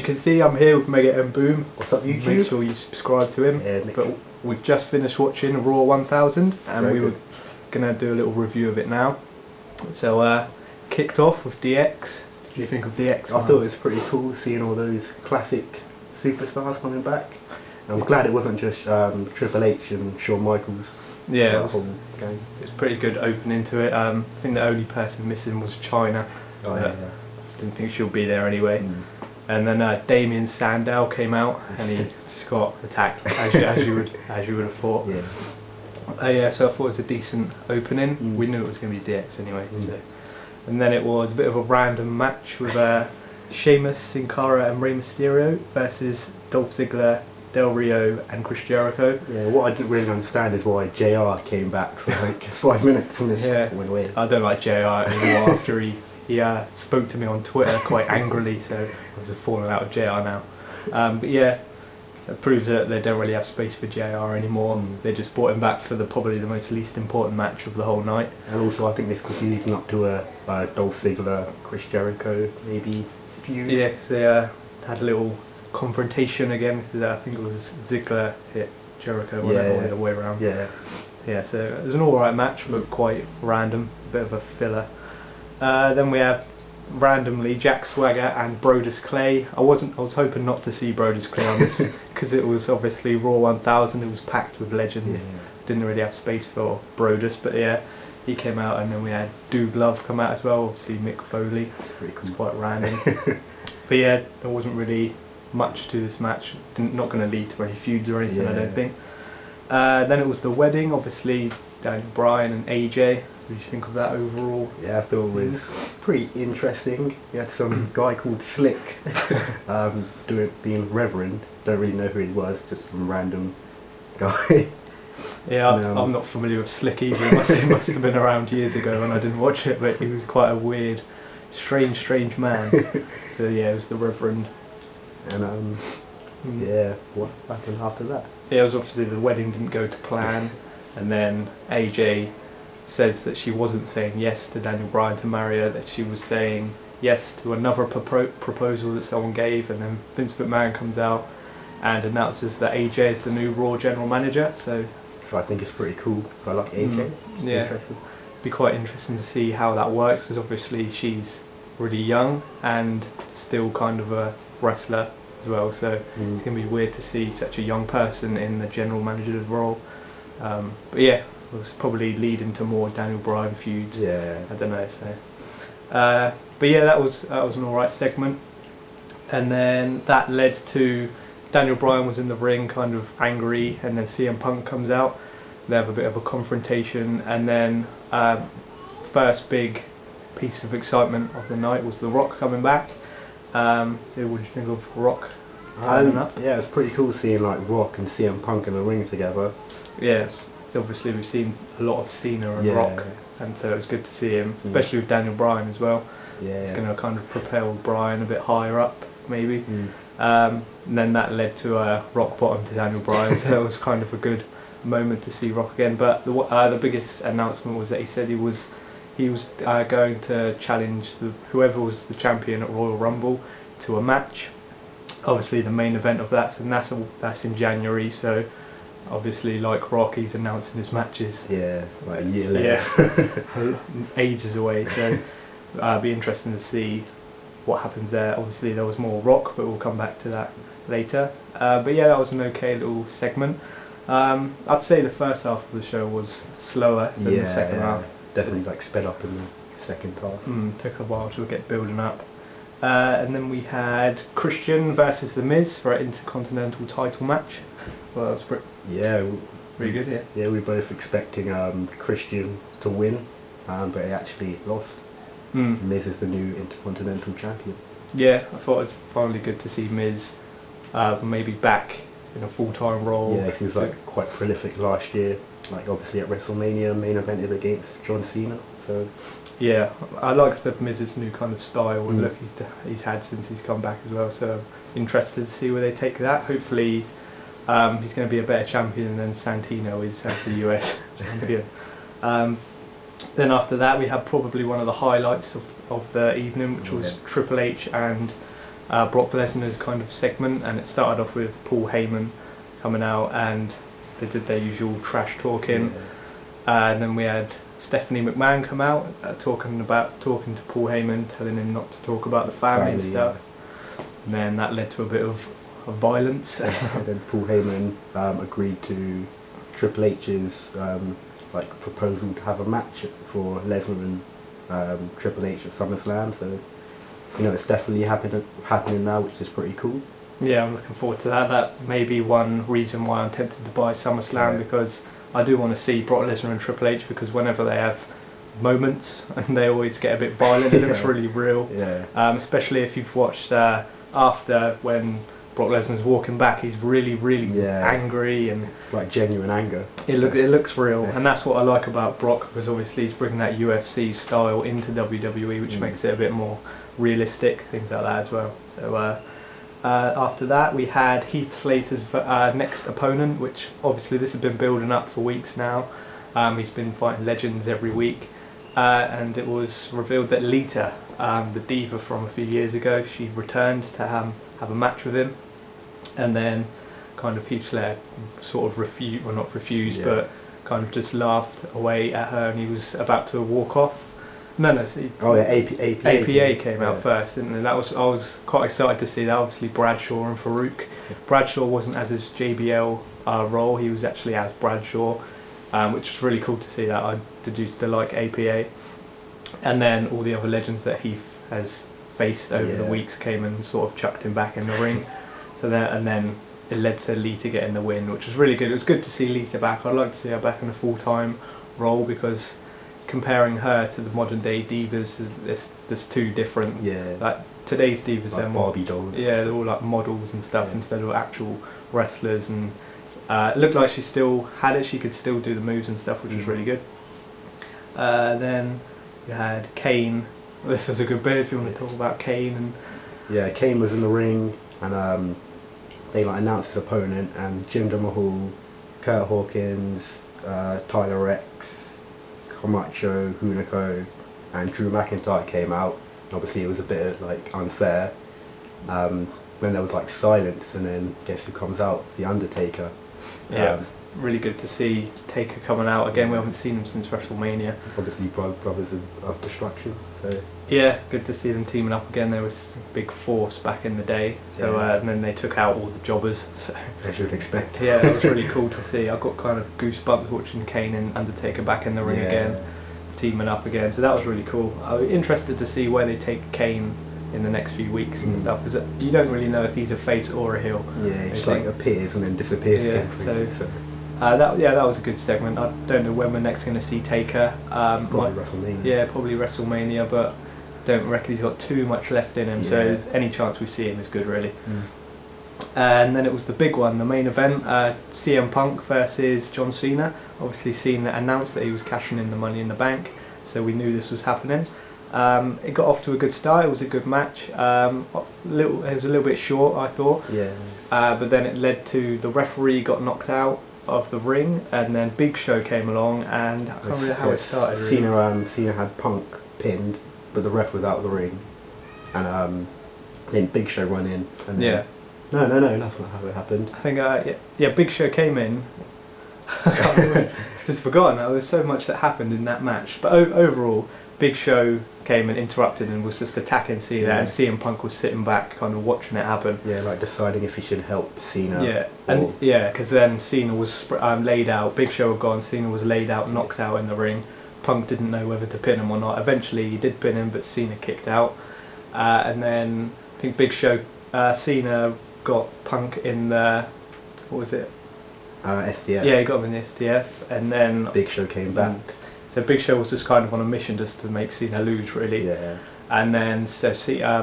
can see, I'm here with MegaMBoom. What's up, YouTube? Make sure you subscribe to him. Yeah, but we've just finished watching Raw 1000 and Very we were going to do a little review of it now. So kicked off with DX. What do you think of DX? I thought it was pretty cool seeing all those classic superstars coming back. I'm glad it wasn't just Triple H and Shawn Michaels. Yeah, it was pretty good opening to it. I think the only person missing was China. Didn't think she'll be there anyway. And then Damien Sandow came out and he just got attacked as you would have thought. Yeah, so I thought it was a decent opening. We knew it was going to be DX anyway. So. And then it was a bit of a random match with Sheamus, Sin Cara and Rey Mysterio versus Dolph Ziggler, Del Rio and Chris Jericho. Yeah, what I didn't really understand is why JR came back for like 5 minutes and this went away. I don't like JR anymore after he spoke to me on Twitter quite angrily, so I was just falling out of JR now. But yeah, it proves that they don't really have space for JR anymore. They just brought him back for probably the most least important match of the whole night. And also I think this was leading up to a Dolph Ziggler, Chris Jericho maybe feud. Yeah, because they had a little confrontation again, because I think it was Ziggler hit Jericho all the way around. Yeah, so it was an alright match but quite random, a bit of a filler. Then we have randomly Jack Swagger and Brodus Clay. I was hoping not to see Brodus Clay on this because it was obviously Raw 1000. It was packed with legends. Didn't really have space for Brodus, but yeah, he came out. And then we had Dude Love come out as well. Obviously Mick Foley. It's quite random. But yeah, there wasn't really much to this match. Not going to lead to any feuds or anything, I don't think. Then it was the wedding. Obviously Daniel Bryan and AJ. What did you think of that overall? Yeah, I thought it was pretty interesting. You had some guy called Slick being Reverend. Don't really know who he was, just some random guy. Yeah, I'm not familiar with Slick either. It must have been around years ago when I didn't watch it, but he was quite a weird, strange man. So yeah, it was the Reverend. And yeah, what happened after that? Yeah, it was obviously the wedding didn't go to plan, and then AJ says that she wasn't saying yes to Daniel Bryan to marry her, that she was saying yes to another proposal that someone gave, and then Vince McMahon comes out and announces that AJ is the new Raw general manager. So I think it's pretty cool. I like AJ. Yeah, it'd be quite interesting to see how that works, because obviously she's really young and still kind of a wrestler as well, so it's going to be weird to see such a young person in the general manager's role. But yeah, it was probably leading to more Daniel Bryan feuds. I don't know. So, but yeah, that was an alright segment, and then that led to Daniel Bryan was in the ring, kind of angry, and then CM Punk comes out. They have a bit of a confrontation, and then first big piece of excitement of the night was The Rock coming back. So what do you think of Rock turning up? Yeah, it's pretty cool seeing like Rock and CM Punk in the ring together. Yes, so obviously we've seen a lot of Cena and Rock, and so it was good to see him, especially with Daniel Bryan as well. It's going to kind of propel Bryan a bit higher up, maybe. And then that led to a rock bottom to Daniel Bryan, so it was kind of a good moment to see Rock again. But the biggest announcement was that he said he was going to challenge whoever was the champion at Royal Rumble to a match. Obviously the main event of that's in January, so obviously like Rock, he's announcing his matches like a year later. Ages away, so it'd be interesting to see what happens there. Obviously there was more Rock, but we'll come back to that later. But yeah, that was an okay little segment. I'd say the first half of the show was slower than the second half. Definitely like sped up in the second half. Took a while to get building up. And then we had Christian versus The Miz for an Intercontinental title match. Well, that was pretty good. Yeah, we were both expecting Christian to win, but he actually lost. Miz is the new Intercontinental champion. Yeah, I thought it was finally good to see Miz maybe back in a full-time role. Yeah, he was like quite prolific last year. Like obviously at WrestleMania, main evented against John Cena. So yeah, I like the Miz's new kind of style and look he's had since he's come back as well. So interested to see where they take that. Hopefully he's going to be a better champion than Santino is as the US champion. Then after that we had probably one of the highlights of the evening, which was Triple H and Brock Lesnar's kind of segment, and it started off with Paul Heyman coming out, and they did their usual trash talking. And then we had Stephanie McMahon come out talking to Paul Heyman, telling him not to talk about the family and stuff. And then that led to a bit of violence. And then Paul Heyman agreed to Triple H's proposal to have a match for Lesnar and Triple H at SummerSlam. So it's definitely happening now, which is pretty cool. Yeah, I'm looking forward to that. That may be one reason why I'm tempted to buy SummerSlam, because I do want to see Brock Lesnar and Triple H, because whenever they have moments, and they always get a bit violent, it looks really real. Especially if you've watched after, when Brock Lesnar's walking back, he's really angry, and like genuine anger. It looks real, and that's what I like about Brock, because obviously he's bringing that UFC style into WWE, which makes it a bit more realistic, things like that as well. So after that we had Heath Slater's next opponent, which obviously this has been building up for weeks now. He's been fighting legends every week, and it was revealed that Lita, the diva from a few years ago, she returned to have a match with him, and then kind of Heath Slater sort of refused, but kind of just laughed away at her, and he was about to walk off. APA came out first, didn't they? I was quite excited to see that. Obviously Bradshaw and Farouk. Bradshaw wasn't as his JBL role, he was actually as Bradshaw, which was really cool to see that. I used to like APA. And then all the other legends that Heath has faced over the weeks came and sort of chucked him back in the ring. And then it led to Lita getting the win, which was really good. It was good to see Lita back. I'd like to see her back in a full-time role, because comparing her to the modern day divas, there's two different. Like today's divas, like they're more Barbie dolls. Yeah, they're all like models and stuff instead of actual wrestlers. And it looked like she still had it. She could still do the moves and stuff, which was really good. Then you had Kane. This was a good bit if you want to talk about Kane. And Kane was in the ring, and they announced his opponent, and Jinder Mahal, Kurt Hawkins, Tyler Rex, Camacho, Hunico, and Drew McIntyre came out. Obviously it was a bit unfair. Then there was silence, and then guess who comes out? The Undertaker. It's really good to see Taker coming out again. We haven't seen him since WrestleMania. Obviously brothers of destruction. So yeah, good to see them teaming up again. There was a big force back in the day. So and then they took out all the jobbers. So as you'd expect. Yeah, it was really cool to see. I got kind of goosebumps watching Kane and Undertaker back in the ring again, teaming up again. So that was really cool. I was interested to see where they take Kane in the next few weeks and stuff. Because you don't really know if he's a face or a heel. Yeah, he just appears and then disappears again. That was a good segment. I don't know when we're next going to see Taker. Probably WrestleMania. Yeah, probably WrestleMania, but don't reckon he's got too much left in him. So any chance we see him is good, really. And then it was the big one, the main event, CM Punk versus John Cena. Obviously Cena announced that he was cashing in the Money in the Bank, so we knew this was happening. It got off to a good start. It was a good match. It was a little bit short, I thought. But then it led to the referee got knocked out of the ring, and then Big Show came along, and I can't remember how it started. Really. Cena had Punk pinned, but the ref was out of the ring, and then Big Show run in. And no, that's not how it happened. I think Big Show came in. I've just forgotten. There was so much that happened in that match, but overall, Big Show came and interrupted and was just attacking Cena, and CM Punk was sitting back, kind of watching it happen. Deciding if he should help Cena. Because then Cena was laid out. Big Show had gone. Cena was laid out, knocked out in the ring. Punk didn't know whether to pin him or not. Eventually, he did pin him, but Cena kicked out. And then I think Big Show, Cena got Punk in the, what was it? SDF. Yeah, he got him in the SDF, and then Big Show came back. So Big Show was just kind of on a mission just to make Cena lose, really. And then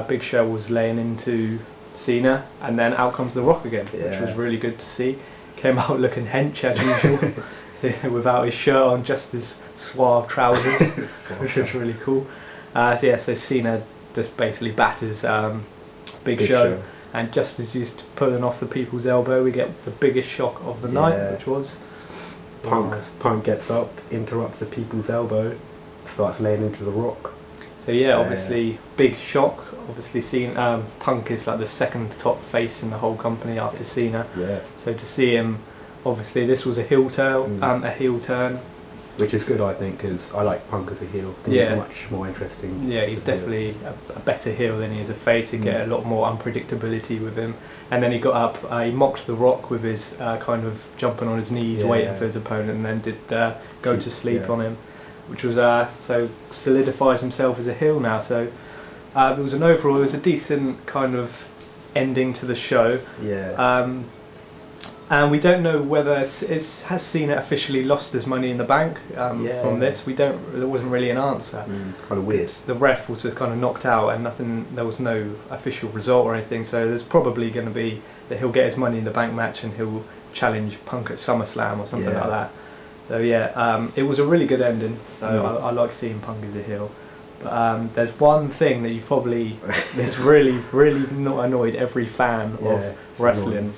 Big Show was laying into Cena, and then out comes The Rock again, which was really good to see. Came out looking hench as usual, without his shirt on, just his suave trousers, which was really cool. So Cena just basically batters Big Show. And just as he's pulling off the people's elbow, we get the biggest shock of the night, which was Punk gets up, interrupts the people's elbow, starts laying into The Rock. So yeah, obviously big shock. Obviously, Punk is like the second top face in the whole company after Cena. Yeah. So to see him, obviously this was a heel turn. Which is good, I think, because I like Punk as a heel. He's much more interesting. Yeah, he's definitely a better heel than he is a face. You get a lot more unpredictability with him. And then he got up, he mocked The Rock with his kind of jumping on his knees, waiting for his opponent, and then did go to sleep on him, which was so solidifies himself as a heel now. So it was a decent kind of ending to the show. Yeah. And we don't know whether has Cena officially lost his Money in the Bank from this. There wasn't really an answer. Kind of weird. The ref was just kind of knocked out, and there was no official result or anything. So there's probably going to be that he'll get his Money in the Bank match and he'll challenge Punk at SummerSlam or something like that. So it was a really good ending. So I like seeing Punk as a heel. But there's one thing that that's really not annoyed every fan of wrestling.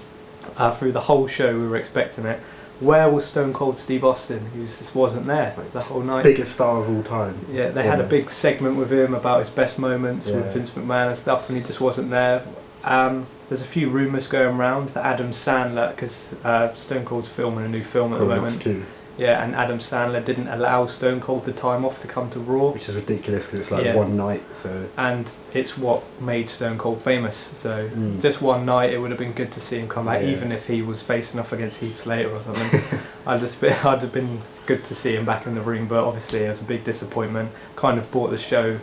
Through the whole show we were expecting it. Where was Stone Cold Steve Austin, who just wasn't there the whole night? Biggest star of all time. Yeah, they had a big segment with him about his best moments with Vince McMahon and stuff, and he just wasn't there. There's a few rumours going around that Adam Sandler, because Stone Cold's filming a new film at the moment. Yeah, and Adam Sandler didn't allow Stone Cold the time off to come to Raw. Which is ridiculous because it's like one night. So. And it's what made Stone Cold famous. So just one night, it would have been good to see him come back, even if he was facing off against Heath Slater or something. I'd have been good to see him back in the ring, but obviously it was a big disappointment. Kind of brought the show.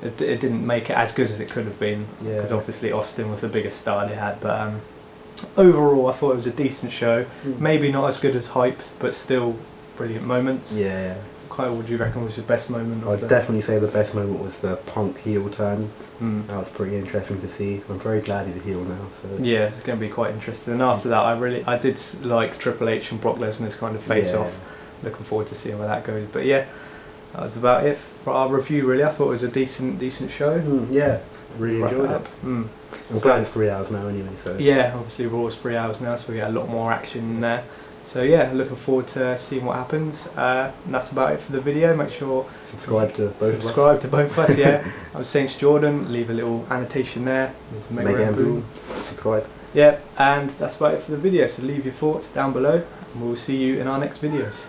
It didn't make it as good as it could have been because obviously Austin was the biggest star they had. But overall, I thought it was a decent show. Maybe not as good as Hyped, but still brilliant moments. Yeah. Kyle, what do you reckon was your best moment? I'd definitely say the best moment was the Punk heel turn. That was pretty interesting to see. I'm very glad he's a heel now. So. Yeah, it's going to be quite interesting. And after that, I did like Triple H and Brock Lesnar's kind of face off. Looking forward to seeing where that goes. But yeah, that was about it for our review. Really, I thought it was a decent show. Yeah, really enjoyed it. I'm glad it's 3 hours now anyway. So. Yeah, obviously Raw's 3 hours now, so we get a lot more action in there. So yeah, looking forward to seeing what happens. And that's about it for the video. Make sure subscribe to both of us. Yeah, I'm saintsjordan. Leave a little annotation there. MegaMBoom. Subscribe. Yeah, and that's about it for the video. So leave your thoughts down below, and we'll see you in our next videos.